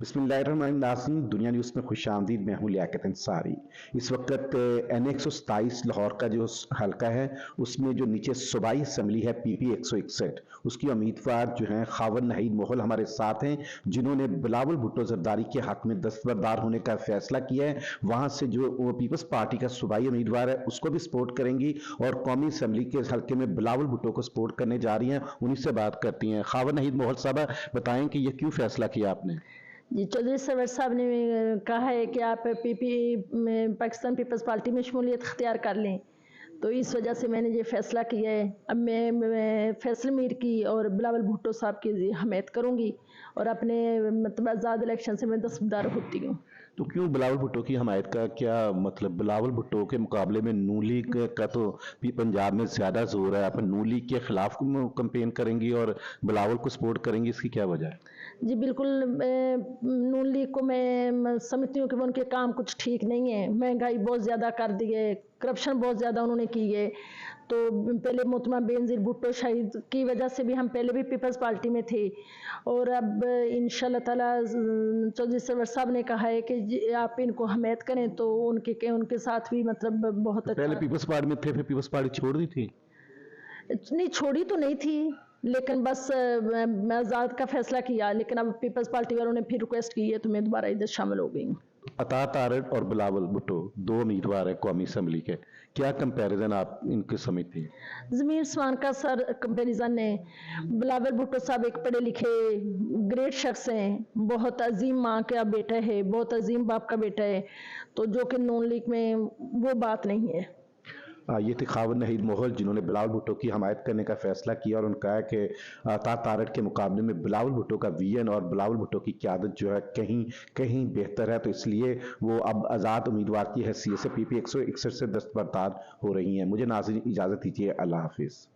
बिस्मिल्लाहिर्रहमानिर्रहीम। नाज़रीन, दुनिया न्यूज़ में खुश आमदीद। मैं हूँ लियाकत अंसारी। इस वक्त N127 लाहौर का जो हल्का है उसमें जो नीचे सूबाई असम्बली है PP 161, उसकी उम्मीदवार जो हैं खावर नहीद मोहल हमारे साथ हैं, जिन्होंने बिलावल भुट्टो जरदारी के हक में दस्तबरदार होने का फैसला किया है। वहाँ से जो वो पीपल्स पार्टी का सूबाई उम्मीदवार है उसको भी सपोर्ट करेंगी और कौमी असम्बली के हल्के में बिलावल भुट्टो को सपोर्ट करने जा रही हैं। उन्हीं से बात करती हैं। खावर नहीद मोहल साहबा, बताएं कि ये क्यों फैसला किया आपने? जी, चौधरी सरवर साहब ने कहा है कि आप में पाकिस्तान पीपल्स पार्टी में शमूलियत अख्तियार कर लें, तो इस वजह से मैंने ये फ़ैसला किया है। अब मैं फैसल मीर की और बिलावल भुट्टो साहब की हमायत करूँगी और अपने मतलब आज़ाद इलेक्शन से मैं दस्तबरदार होती हूँ। तो क्यों बिलावल भुट्टो की हमायत का क्या मतलब? बिलावल भुट्टो के मुकाबले में नून लीग का तो भी पंजाब में ज्यादा जोर है। आप नून लीग के खिलाफ कंपेन करेंगी और बिलावल को सपोर्ट करेंगी, इसकी क्या वजह है? जी बिल्कुल, नून लीग को मैं समझती हूँ कि वो उनके काम कुछ ठीक नहीं है। महंगाई बहुत ज़्यादा कर दी है, करप्शन बहुत ज़्यादा उन्होंने की है। तो पहले मोहतरमा बेनज़ीर भुट्टो शहीद की वजह से भी हम पहले भी पीपल्स पार्टी में थे और अब इंशाल्लाह ताला चौधरी सरवर साहब ने कहा है कि आप इनको हमायत करें, तो उनके साथ भी मतलब बहुत अच्छा। पहले पीपल्स पार्टी में थे, फिर पीपल्स पार्टी छोड़ दी थी? नहीं, छोड़ी तो नहीं थी, लेकिन बस मैं आज़ाद का फैसला किया, लेकिन अब पीपल्स पार्टी वालों ने फिर रिक्वेस्ट की है तो मैं दोबारा इधर शामिल हो गई हूँ। अता तारड़ और बिलावल भुट्टो दो उम्मीदवार है कौमी असम्बली के, क्या कंपैरिजन आप इनके समझती हैं? ज़मीन आसमान का सर कंपेरिजन है। बिलावल भुट्टो साहब एक पढ़े लिखे ग्रेट शख्स हैं, बहुत अजीम माँ का बेटा है, बहुत अजीम बाप का बेटा है, तो जो कि नून लीग में वो बात नहीं है। ये थे खावर नहीद मोहल, जिन्होंने बिलावल भुट्टो की हमायत करने का फैसला किया और उन्होंने कहा है कि अता तारड़ के मुकाबले में बिलावल भुट्टो का विजन और बिलावल भुट्टो की क़यादत जो है कहीं कहीं बेहतर है, तो इसलिए वो अब आज़ाद उम्मीदवार की हैसियत से PP 161 से दस्तबरदार हो रही हैं। मुझे नाज़रीन इजाज़त दीजिए। अल्लाह हाफिज़।